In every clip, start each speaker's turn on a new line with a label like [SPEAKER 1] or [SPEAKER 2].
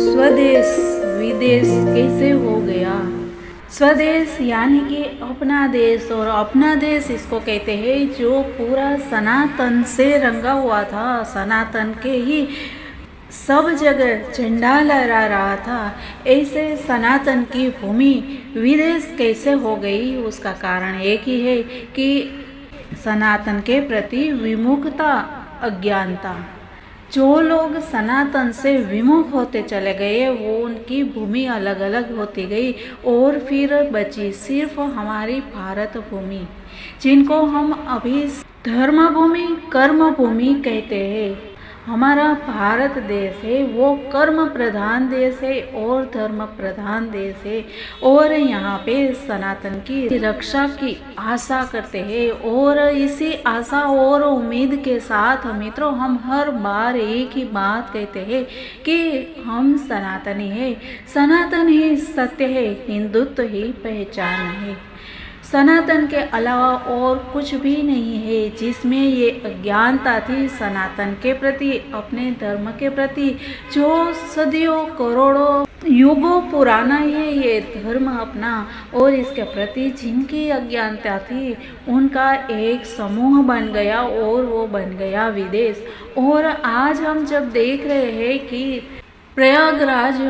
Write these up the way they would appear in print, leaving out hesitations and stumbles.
[SPEAKER 1] स्वदेश विदेश कैसे हो गया। स्वदेश यानी कि अपना देश, और अपना देश इसको कहते हैं जो पूरा सनातन से रंगा हुआ था, सनातन के ही सब जगह झंडा लहरा रहा था। ऐसे सनातन की भूमि विदेश कैसे हो गई, उसका कारण एक ही है कि सनातन के प्रति विमुखता, अज्ञानता। जो लोग सनातन से विमुख होते चले गए वो उनकी भूमि अलग अलग होती गई और फिर बची सिर्फ हमारी भारत भूमि, जिनको हम अभी धर्म भूमि, कर्म भूमि कहते हैं। हमारा भारत देश है वो कर्म प्रधान देश है और धर्म प्रधान देश है, और यहाँ पे सनातन की रक्षा की आशा करते हैं। और इसी आशा और उम्मीद के साथ मित्रों हम हर बार एक ही बात कहते हैं कि हम सनातनी है, सनातन ही सत्य है, हिंदुत्व ही पहचान है। सनातन के अलावा और कुछ भी नहीं है जिसमें ये अज्ञानता थी सनातन के प्रति, अपने धर्म के प्रति, जो सदियों करोड़ों युगों पुराना है ये धर्म अपना, और इसके प्रति जिनकी अज्ञानता थी उनका एक समूह बन गया और वो बन गया विदेश। और आज हम जब देख रहे हैं कि प्रयागराज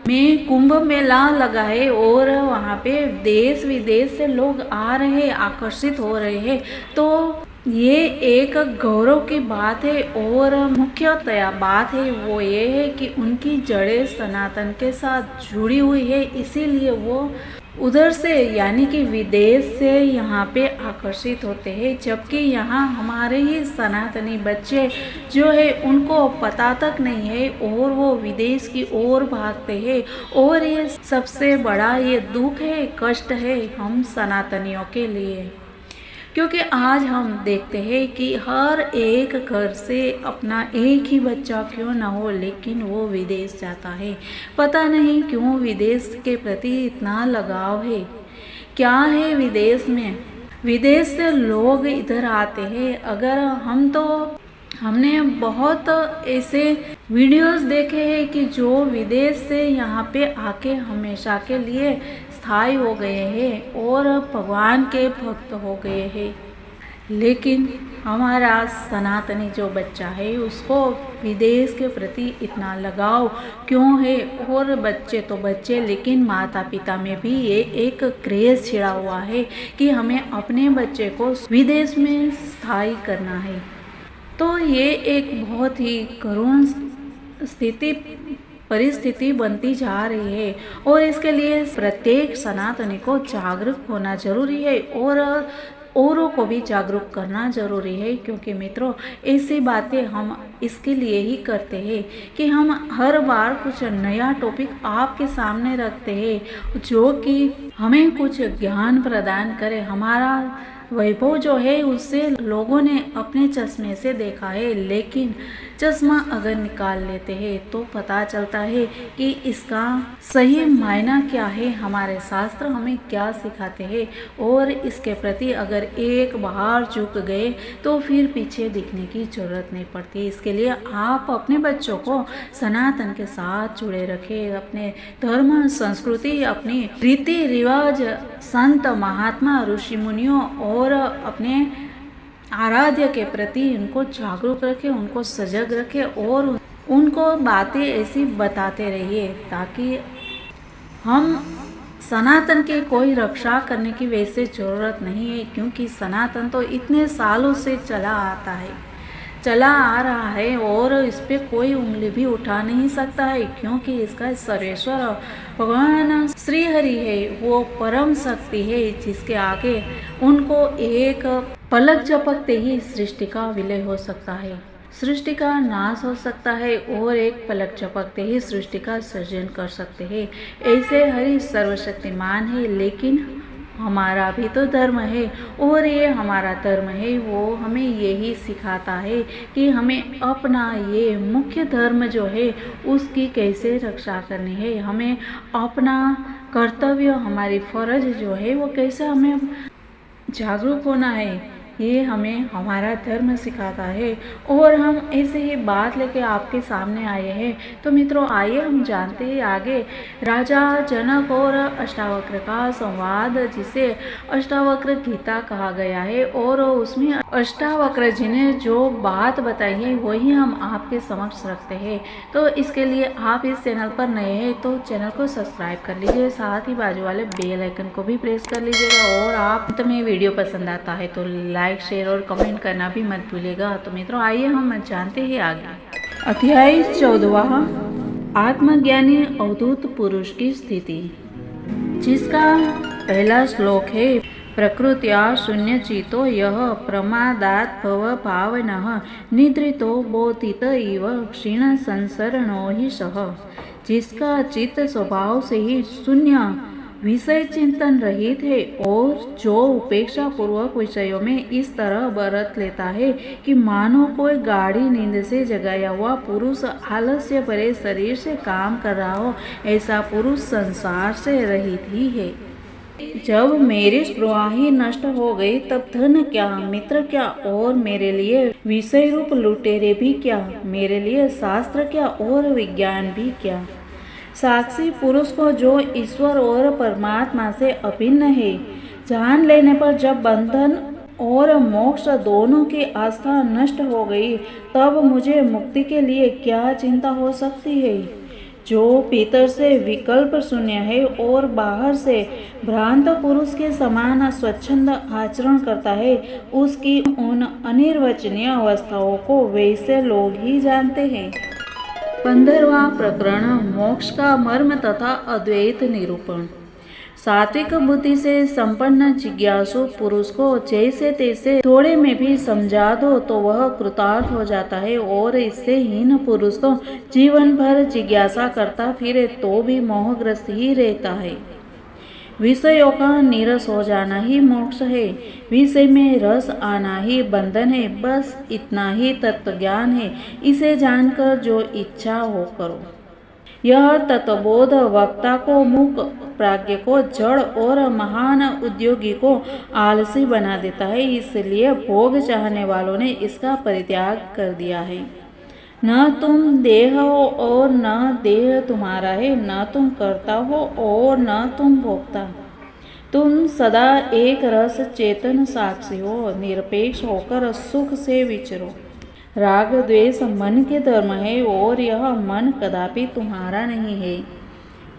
[SPEAKER 1] में कुंभ मेला लगा है और वहाँ पे देश विदेश से लोग आ रहे हैं, आकर्षित हो रहे हैं, तो ये एक गौरव की बात है। और मुख्यतया बात है वो ये है कि उनकी जड़ें सनातन के साथ जुड़ी हुई है, इसीलिए वो उधर से यानी कि विदेश से यहाँ पे आकर्षित होते हैं, जबकि यहाँ हमारे ही सनातनी बच्चे जो है उनको पता तक नहीं है और वो विदेश की ओर भागते हैं। और ये सबसे बड़ा ये दुख है, कष्ट है हम सनातनियों के लिए, क्योंकि आज हम देखते हैं कि हर एक घर से अपना एक ही बच्चा क्यों ना हो लेकिन वो विदेश जाता है। पता नहीं क्यों विदेश के प्रति इतना लगाव है, क्या है विदेश में। विदेश से लोग इधर आते हैं, अगर हमने बहुत ऐसे वीडियोस देखे हैं कि जो विदेश से यहाँ पे आके हमेशा के लिए स्थायी हो गए हैं और भगवान के भक्त हो गए हैं। लेकिन हमारा सनातनी जो बच्चा है उसको विदेश के प्रति इतना लगाव क्यों है। और बच्चे तो बच्चे, लेकिन माता पिता में भी ये एक क्रेज़ छिड़ा हुआ है कि हमें अपने बच्चे को विदेश में स्थायी करना है। तो ये एक बहुत ही करुण परिस्थिति बनती जा रही है और इसके लिए प्रत्येक सनातनी को जागरूक होना जरूरी है और औरों को भी जागरूक करना जरूरी है। क्योंकि मित्रों ऐसी बातें हम इसके लिए ही करते हैं कि हम हर बार कुछ नया टॉपिक आपके सामने रखते हैं जो कि हमें कुछ ज्ञान प्रदान करे। हमारा वैभव जो है उससे लोगों ने अपने चश्मे से देखा है, लेकिन चश्मा अगर निकाल लेते हैं तो पता चलता है कि इसका सही मायना क्या है, हमारे शास्त्र हमें क्या सिखाते हैं। और इसके प्रति अगर एक बार झुक गए तो फिर पीछे दिखने की जरूरत नहीं पड़ती। इसके लिए आप अपने बच्चों को सनातन के साथ जुड़े रखें, अपने धर्म, संस्कृति, अपनी रीति रिवाज, संत महात्मा, ऋषि मुनियों और अपने आराध्य के प्रति उनको जागरूक रखें, उनको सजग रखें और उनको बातें ऐसी बताते रहिए ताकि हम सनातन की कोई रक्षा करने की वैसे ज़रूरत नहीं है। क्योंकि सनातन तो इतने सालों से चला आ रहा है और इस पर कोई उंगली भी उठा नहीं सकता है, क्योंकि इसका सर्वेश्वर भगवान श्री हरि है, वो परम शक्ति है जिसके आगे उनको एक पलक झपकते ही सृष्टि का विलय हो सकता है, सृष्टि का नाश हो सकता है और एक पलक झपकते ही सृष्टि का सृजन कर सकते हैं। ऐसे हरि सर्वशक्तिमान है, लेकिन हमारा भी तो धर्म है और ये हमारा धर्म है वो हमें यही सिखाता है कि हमें अपना ये मुख्य धर्म जो है उसकी कैसे रक्षा करनी है। हमें अपना कर्तव्य, हमारी फर्ज जो है वो कैसे हमें जागरूक होना है। ये हमें हमारा धर्म सिखाता है और हम ऐसे ही बात लेके आपके सामने आए हैं। तो मित्रों, आइए हम जानते हैं आगे राजा जनक और अष्टावक्र का संवाद, जिसे अष्टावक्र गीता कहा गया है। और उसमें अष्टावक्र जी ने जो बात बताई है वही हम आपके समक्ष रखते हैं। तो इसके लिए आप इस चैनल पर नए हैं तो चैनल को सब्सक्राइब कर लीजिए, साथ ही बाजू वाले बेल आइकन को भी प्रेस कर लीजिएगा। और आप तुम्हें वीडियो पसंद आता है तो लाइक, शेयर और कमेंट करना भी मत भूलिएगा। तो मित्रों, आइए हम जानते हैं आगे। अध्याय 14, आत्मज्ञानी अवधूत पुरुष की स्थिति, जिसका पहला श्लोक है। प्रकृत्या शून्यचितो यः प्रमादात् भव भावनः निद्रितो बोधित इव क्षीण संसरणो ही सः। जिसका चित्त स्वभाव से ही शून्य, विषय चिंतन रहित है और जो उपेक्षा पूर्वक विषयों में इस तरह बरत लेता है कि मानो कोई गाढ़ी नींद से जगाया हुआ पुरुष आलस्य भरे शरीर से काम कर रहा हो, ऐसा पुरुष संसार से रहित ही है। जब मेरी स्पृहा ही नष्ट हो गई तब धन क्या, मित्र क्या और मेरे लिए विषय रूप लुटेरे भी क्या, मेरे लिए शास्त्र क्या और विज्ञान भी क्या। साक्षी पुरुष को जो ईश्वर और परमात्मा से अभिन्न है जान लेने पर जब बंधन और मोक्ष दोनों की आस्था नष्ट हो गई तब मुझे मुक्ति के लिए क्या चिंता हो सकती है। जो भीतर से विकल्प शून्य है और बाहर से भ्रांत पुरुष के समान स्वच्छंद आचरण करता है, उसकी उन अनिर्वचनीय अवस्थाओं को वैसे लोग ही जानते हैं। 15वां प्रकरण, मोक्ष का मर्म तथा अद्वैत निरूपण। सात्विक बुद्धि से संपन्न जिज्ञासु पुरुष को जैसे तैसे थोड़े में भी समझा दो तो वह कृतार्थ हो जाता है, और इससे हीन पुरुष तो जीवन भर जिज्ञासा करता फिरे तो भी मोहग्रस्त ही रहता है। विषयों का नीरस हो जाना ही मोक्ष है, विषय में रस आना ही बंधन है, बस इतना ही तत्व ज्ञान है। इसे जानकर जो इच्छा हो करो। यह तत्वबोध वक्ता को मूक, प्राज्ञ को जड़ और महान उद्योगी को आलसी बना देता है। इसलिए भोग चाहने वालों ने इसका परित्याग कर दिया है। न तुम देह हो और न देह तुम्हारा है, न तुम कर्ता हो और न तुम भोक्ता। तुम सदा एक रस चेतन साक्षी हो, निरपेक्ष होकर सुख से विचरो। राग द्वेष मन के धर्म है और यह मन कदापि तुम्हारा नहीं है।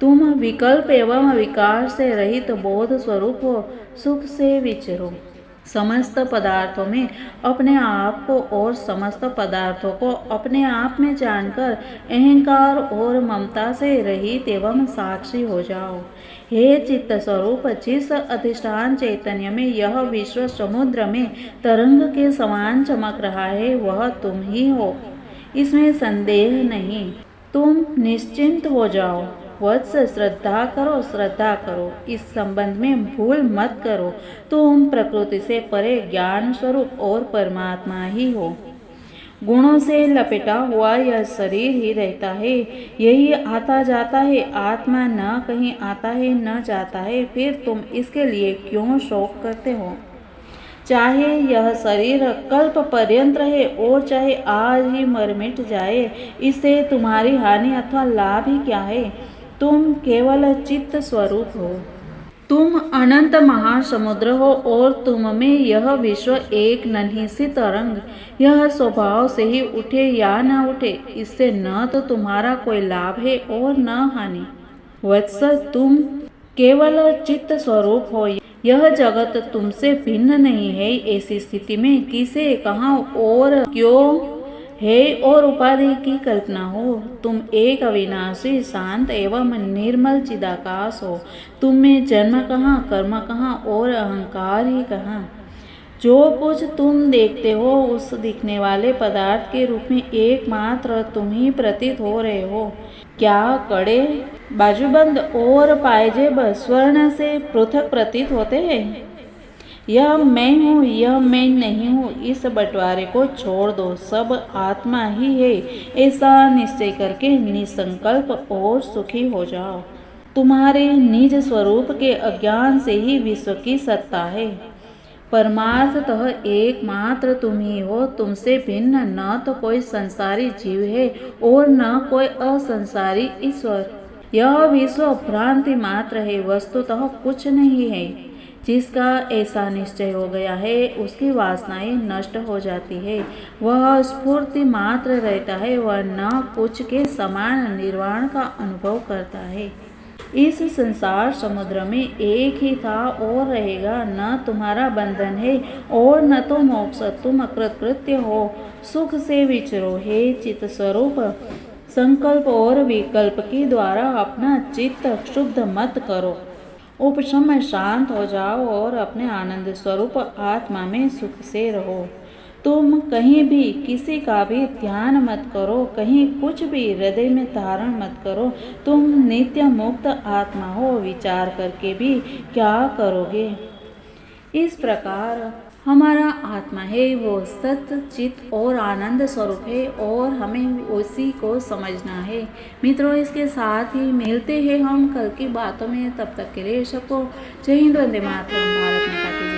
[SPEAKER 1] तुम विकल्प एवं विकार से रहित बोध स्वरूप हो, सुख से विचरो। समस्त पदार्थों में अपने आप को और समस्त पदार्थों को अपने आप में जानकर अहंकार और ममता से रहित एवं साक्षी हो जाओ। हे चित्त स्वरूप, जिस अधिष्ठान चैतन्य में यह विश्व समुद्र में तरंग के समान चमक रहा है वह तुम ही हो, इसमें संदेह नहीं। तुम निश्चिंत हो जाओ। वत्स, श्रद्धा करो, श्रद्धा करो, इस संबंध में भूल मत करो। तुम प्रकृति से परे ज्ञान स्वरूप और परमात्मा ही हो। गुणों से लपेटा हुआ यह शरीर ही रहता है, यही आता जाता है। आत्मा न कहीं आता है न जाता है, फिर तुम इसके लिए क्यों शोक करते हो। चाहे यह शरीर कल्प पर्यंत रहे और चाहे आज ही मर मिट जाए, इससे तुम्हारी हानि अथवा लाभ ही क्या है। तुम केवल चित्त स्वरूप हो। तुम अनंत महासमुद्र हो और तुम में यह विश्व एक नन्ही सी तरंग। यह स्वभाव से ही उठे या न उठे, इससे न तो तुम्हारा कोई लाभ है और न हानि। वत्स, तुम केवल चित्त स्वरूप हो। यह जगत तुमसे भिन्न नहीं है। ऐसी स्थिति में किसे, कहाँ और क्यों है और उपाधि की कल्पना हो। तुम एक अविनाशी, शांत एवं निर्मल चिदाकाश हो। तुम में जन्म कहाँ, कर्म कहाँ और अहंकार ही कहाँ। जो कुछ तुम देखते हो उस दिखने वाले पदार्थ के रूप में एकमात्र तुम ही प्रतीत हो रहे हो। क्या कड़े, बाजूबंद और पायजेब स्वर्ण से पृथक प्रतीत होते हैं। यह मैं हूँ, यह मैं नहीं हूँ, इस बंटवारे को छोड़ दो। सब आत्मा ही है, ऐसा निश्चय करके निसंकल्प और सुखी हो जाओ। तुम्हारे निज स्वरूप के अज्ञान से ही विश्व की सत्ता है। परमार्थतः एकमात्र तुम ही हो, तुमसे भिन्न न तो कोई संसारी जीव है और न कोई असंसारी ईश्वर। यह विश्व भ्रांति मात्र है, वस्तुतः कुछ नहीं है। जिसका ऐसा निश्चय हो गया है उसकी वासनाएं नष्ट हो जाती है, वह स्फूर्ति मात्र रहता है, वह न कुछ के समान निर्वाण का अनुभव करता है। इस संसार समुद्र में एक ही था और रहेगा, न तुम्हारा बंधन है और न तो मोक्ष, तुम अकृतकृत्य हो, सुख से विचरो। हे चित्त स्वरूप, संकल्प और विकल्प के द्वारा अपना चित्त शुद्ध मत करो, उपशम शांत हो जाओ और अपने आनंद स्वरूप आत्मा में सुख से रहो। तुम कहीं भी किसी का भी ध्यान मत करो, कहीं कुछ भी हृदय में धारण मत करो। तुम नित्य मुक्त आत्मा हो, विचार करके भी क्या करोगे। इस प्रकार हमारा आत्मा है वो सत्य चित्त और आनंद स्वरूप है और हमें उसी को समझना है। मित्रों, इसके साथ ही मिलते हैं हम कल की बातों में। तब तक के लिए सबको जय हिंद, वंदे मातरम, भारत माता की